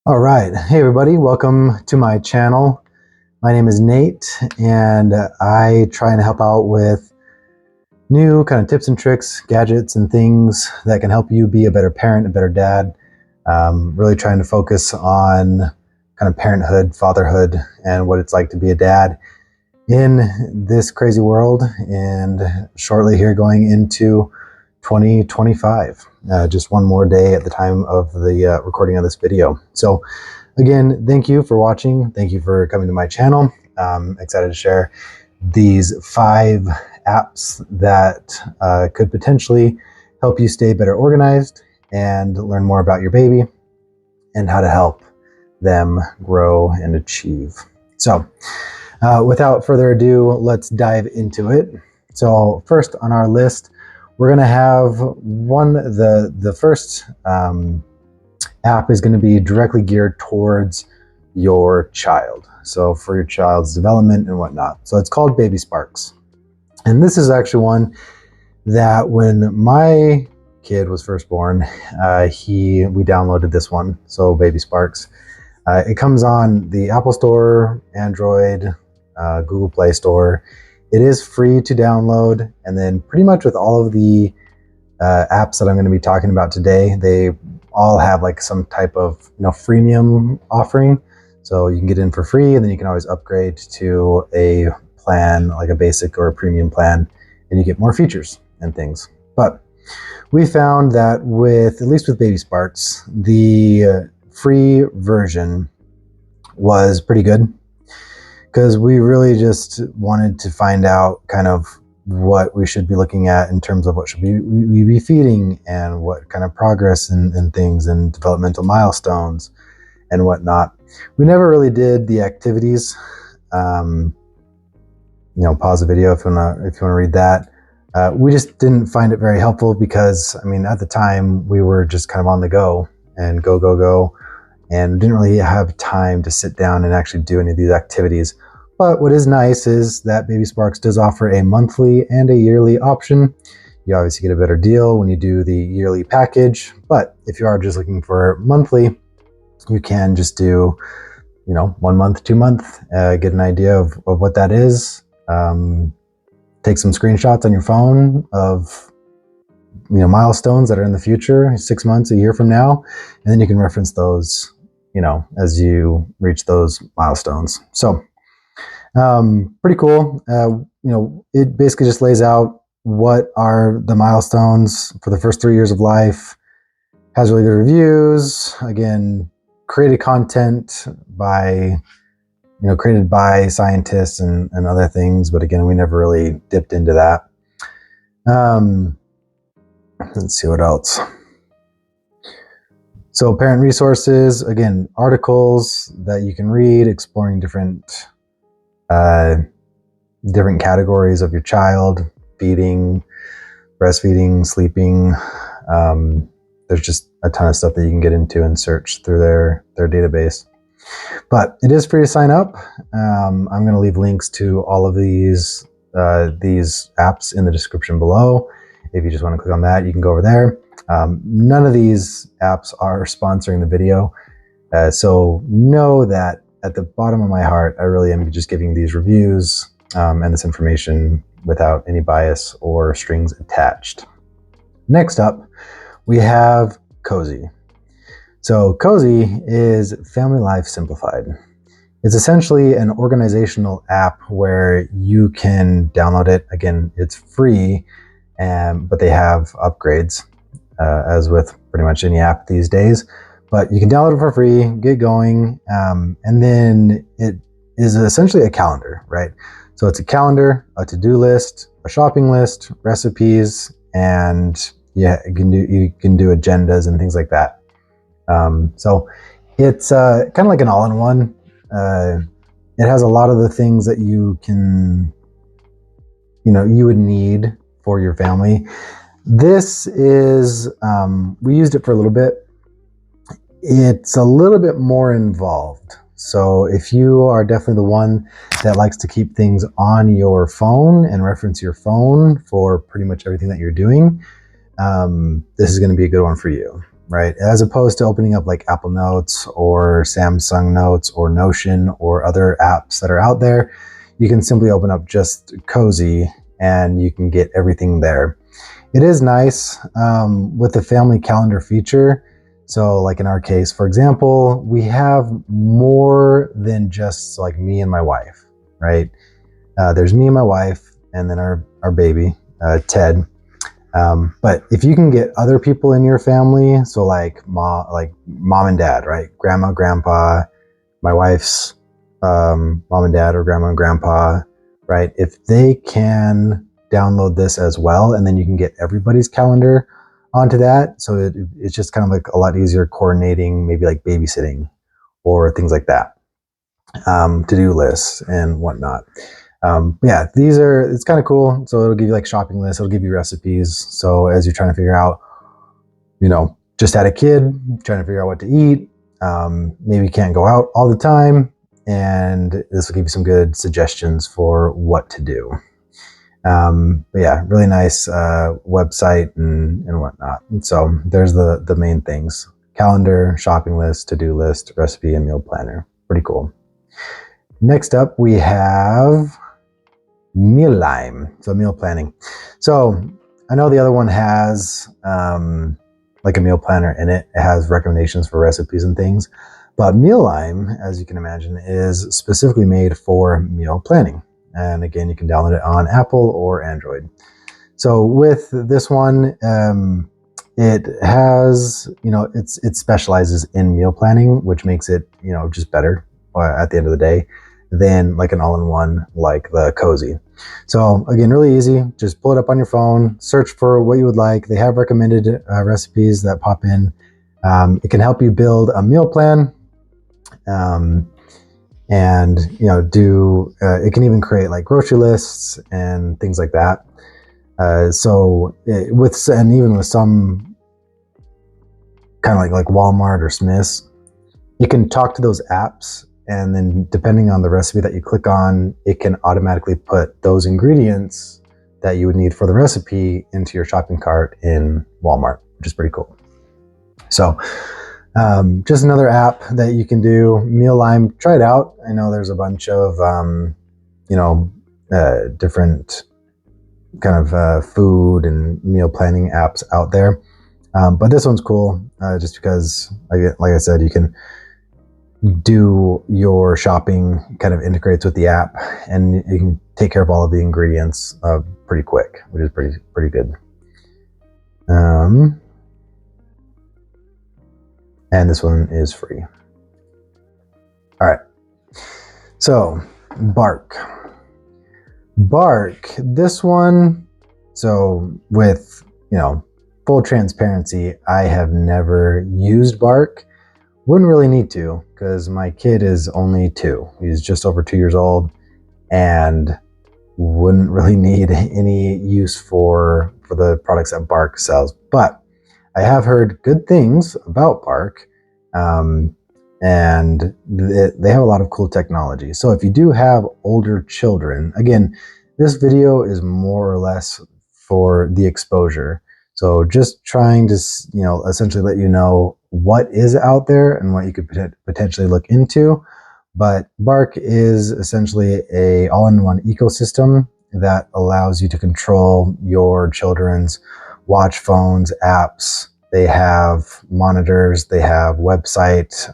All right. Hey, everybody. Welcome to my channel. My name is Nate, and I try and help out with new kind of tips and tricks, gadgets, and things that can help you be a better parent, a better dad. Really trying to focus on kind of parenthood, fatherhood, and what it's like to be a dad in this crazy world. And shortly here going into 2025. Just one more day at the time of the recording of this video. So again, thank you for watching. Thank you for coming to my channel. Excited to share these 5 apps that could potentially help you stay better organized and learn more about your baby and how to help them grow and achieve. So without further ado, let's dive into it. So first on our list, we're going to have the first app is going to be directly geared towards your child. So for your child's development and whatnot. So it's called Baby Sparks. And this is actually one that when my kid was first born, we downloaded this one. So Baby Sparks. It comes on the Apple Store, Android, Google Play Store. It is free to download, and then pretty much with all of the apps that I'm going to be talking about today, they all have like some type of freemium offering. So you can get in for free, and then you can always upgrade to a plan, like a basic or a premium plan, and you get more features and things. But we found that at least with Baby Sparks, the free version was pretty good, because we really just wanted to find out kind of what we should be looking at in terms of what should we be feeding, and what kind of progress and things and developmental milestones and whatnot. We never really did the activities. Pause the video if you want to read that. We just didn't find it very helpful because, at the time we were just kind of on the go and go, and didn't really have time to sit down and actually do any of these activities. But what is nice is that Baby Sparks does offer a monthly and a yearly option. You obviously get a better deal when you do the yearly package, but if you are just looking for monthly, you can just do 1 month, 2 month, get an idea of what that is. Take some screenshots on your phone of milestones that are in the future, 6 months, a year from now, and then you can reference those as you reach those milestones. So pretty cool. It basically just lays out what are the milestones for the first 3 years of life, has really good reviews, again, created content created by scientists and other things. But again, we never really dipped into that. Let's see what else. So parent resources, again, articles that you can read, exploring different categories of your child, feeding, breastfeeding, sleeping. There's just a ton of stuff that you can get into and search through their database. But it is free to sign up. I'm going to leave links to all of these apps in the description below. If you just want to click on that, you can go over there. None of these apps are sponsoring the video. So know that at the bottom of my heart, I really am just giving these reviews and this information without any bias or strings attached. Next up, we have Cozy. So Cozy is Family Life Simplified. It's essentially an organizational app where you can download it. Again, it's free, but they have upgrades, as with pretty much any app these days. But you can download it for free, get going, and then it is essentially a calendar, right? So it's a calendar, a to-do list, a shopping list, recipes, and you can do agendas and things like that. So it's kind of like an all-in-one. It has a lot of the things that you would need for your family. This is, we used it for a little bit. It's a little bit more involved. So if you are definitely the one that likes to keep things on your phone and reference your phone for pretty much everything that you're doing, this is going to be a good one for you. right? As opposed to opening up like Apple Notes or Samsung Notes or Notion or other apps that are out there, you can simply open up just Cozy and you can get everything there. It is nice with the family calendar feature. So like in our case, for example, we have more than just like me and my wife, right? There's me and my wife and then our baby, Ted. But if you can get other people in your family, so like mom and dad, right? Grandma, grandpa, my wife's mom and dad, or grandma and grandpa, right? If they can download this as well, and then you can get everybody's calendar onto that. So it's just kind of like a lot easier coordinating, maybe like babysitting or things like that, to-do lists and whatnot. Yeah, it's kind of cool. So it'll give you like shopping lists, it'll give you recipes. So as you're trying to figure out, just had a kid, trying to figure out what to eat, maybe you can't go out all the time, and this will give you some good suggestions for what to do. But yeah, really nice website and whatnot. And so there's the main things: calendar, shopping list, to-do list, recipe, and meal planner. Pretty cool. Next up, we have Mealime, so meal planning. So I know the other one has like a meal planner in it. It has recommendations for recipes and things. But Mealime, as you can imagine, is specifically made for meal planning. And again, you can download it on Apple or Android. So with this one, it has, it specializes in meal planning, which makes it, just better at the end of the day than like an all-in-one like the Cozy. So again, really easy. Just pull it up on your phone, search for what you would like. They have recommended recipes that pop in. It can help you build a meal plan. And it can even create like grocery lists and things like that. Even with some kind of like Walmart or Smith's, you can talk to those apps, and then depending on the recipe that you click on, it can automatically put those ingredients that you would need for the recipe into your shopping cart in Walmart, which is pretty cool. So just another app that you can do. Mealime, try it out. I know there's a bunch of different kind of food and meal planning apps out there, but this one's cool just because, like I said, you can do your shopping, kind of integrates with the app, and you can take care of all of the ingredients pretty quick, which is pretty good. And this one is free. All right. So Bark, this one. So with, full transparency, I have never used Bark. Wouldn't really need to, because my kid is only 2. He's just over 2 years old, and wouldn't really need any use for the products that Bark sells. But I have heard good things about Bark, and they have a lot of cool technology. So if you do have older children, again, this video is more or less for the exposure. So just trying to, essentially let you know what is out there and what you could potentially look into. But Bark is essentially a all-in-one ecosystem that allows you to control your children's watch phones, apps. They have monitors, they have website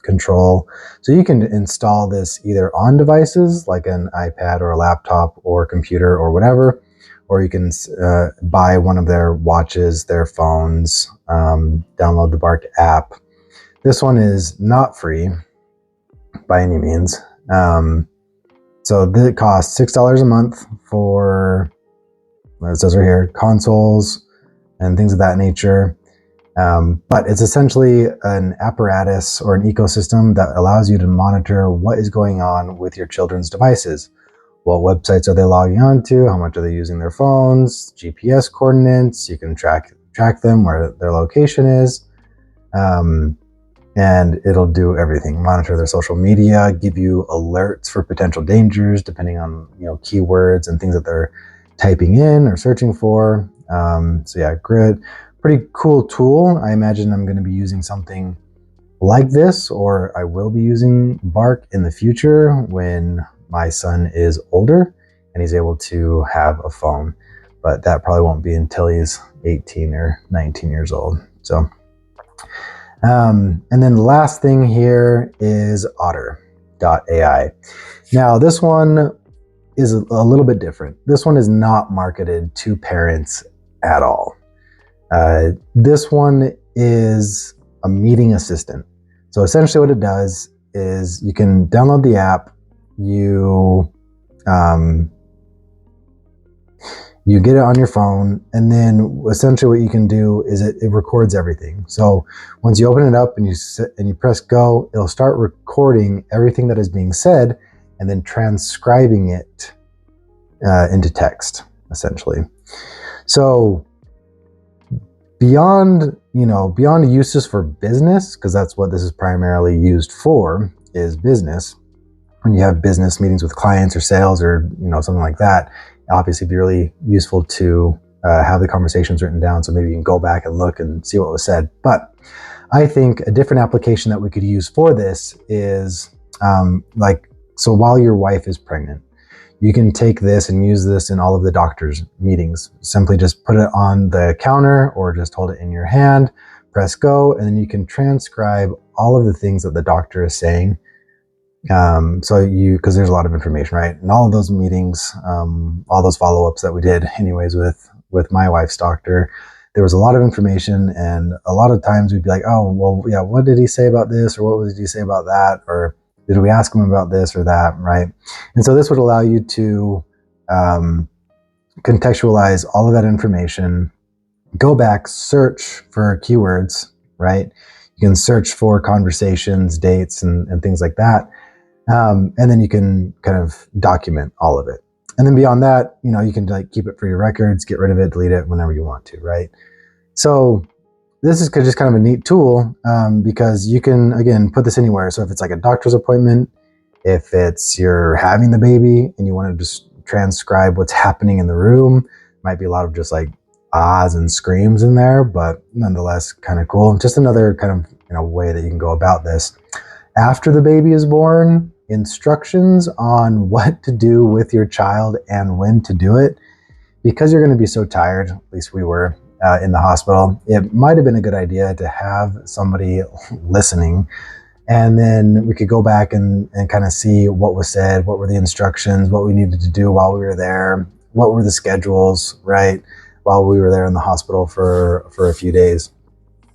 control. So you can install this either on devices like an iPad or a laptop or computer or whatever, or you can buy one of their watches, their phones, download the Bark app. This one is not free by any means. So it costs $6 a month for, it says right here, consoles and things of that nature. But it's essentially an apparatus or an ecosystem that allows you to monitor what is going on with your children's devices. What websites are they logging on to? How much are they using their phones? GPS coordinates. You can track them, where their location is. And it'll do everything. Monitor their social media, give you alerts for potential dangers, depending on, keywords and things that they're typing in or searching for. So yeah, pretty cool tool. I imagine I'm going to be using something like this, or I will be using Bark in the future when my son is older and he's able to have a phone. But that probably won't be until he's 18 or 19 years old. So, and then the last thing here is Otter.ai. Now, this one is a little bit different. This one is not marketed to parents at all. This one is a meeting assistant. So essentially what it does is you can download the app, you get it on your phone, and then essentially what you can do is it records everything. So once you open it up and you press go, it'll start recording everything that is being said and then transcribing it into text, essentially. So beyond uses for business, because that's what this is primarily used for, is business. When you have business meetings with clients or sales or something like that, obviously it'd be really useful to have the conversations written down, so maybe you can go back and look and see what was said. But I think a different application that we could use for this is so while your wife is pregnant, you can take this and use this in all of the doctor's meetings. Simply just put it on the counter or just hold it in your hand, press go, and then you can transcribe all of the things that the doctor is saying. Because there's a lot of information, right? And all of those meetings, all those follow-ups that we did anyways with my wife's doctor, there was a lot of information, and a lot of times we'd be like, oh, well, yeah, what did he say about this? Or what did he say about that? Or did we ask him about this or that, right? And so this would allow you to contextualize all of that information, go back, search for keywords, right? You can search for conversations, dates, and things like that. And then you can kind of document all of it. And then beyond that, you can keep it for your records, get rid of it, delete it whenever you want to, right? So this is just kind of a neat tool because you can, again, put this anywhere. So if it's like a doctor's appointment, if it's you're having the baby and you want to just transcribe what's happening in the room, might be a lot of just like ahs and screams in there, but nonetheless kind of cool. Just another kind of way that you can go about this. After the baby is born, instructions on what to do with your child and when to do it, because you're going to be so tired, at least we were in the hospital, it might have been a good idea to have somebody listening, and then we could go back and kind of see what was said, what were the instructions, what we needed to do while we were there, what were the schedules, right, while we were there in the hospital for a few days.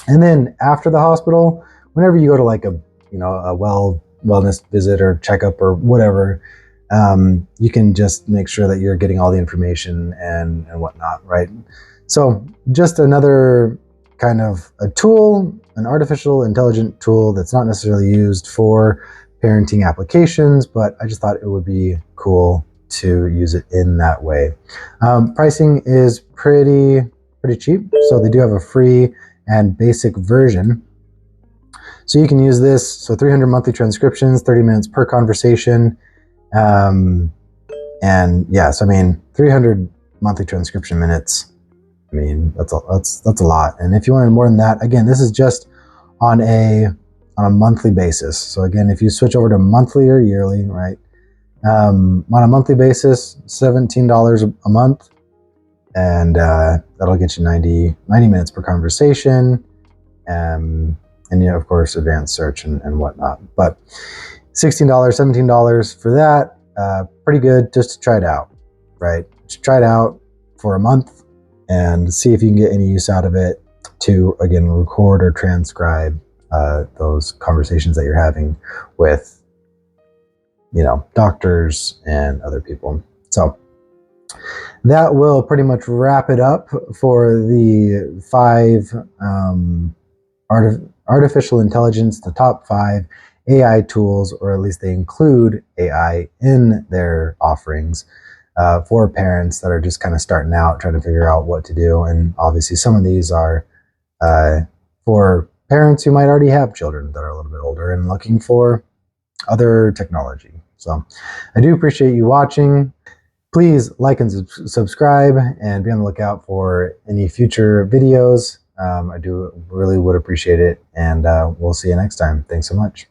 And then after the hospital, whenever you go to like a wellness visit or checkup or whatever, you can just make sure that you're getting all the information and whatnot, right? So just another kind of a tool, an artificial intelligent tool that's not necessarily used for parenting applications, but I just thought it would be cool to use it in that way. Pricing is pretty cheap. So they do have a free and basic version. So you can use this. So 300 monthly transcriptions, 30 minutes per conversation. And yes, 300 monthly transcription minutes. That's a lot. And if you wanted more than that, again, this is just on a monthly basis. So again, if you switch over to monthly or yearly, right? On a monthly basis, $17 a month, and that'll get you 90 minutes per conversation. And of course, advanced search and whatnot. But $16, $17 for that, pretty good just to try it out, right? Just try it out for a month and see if you can get any use out of it to, again, record or transcribe those conversations that you're having with, doctors and other people. So that will pretty much wrap it up for the 5 artificial intelligence, the top 5 AI tools, or at least they include AI in their offerings for parents that are just kind of starting out, trying to figure out what to do. And obviously some of these are for parents who might already have children that are a little bit older and looking for other technology. So I do appreciate you watching. Please like and subscribe and be on the lookout for any future videos. I do really would appreciate it. And we'll see you next time. Thanks so much.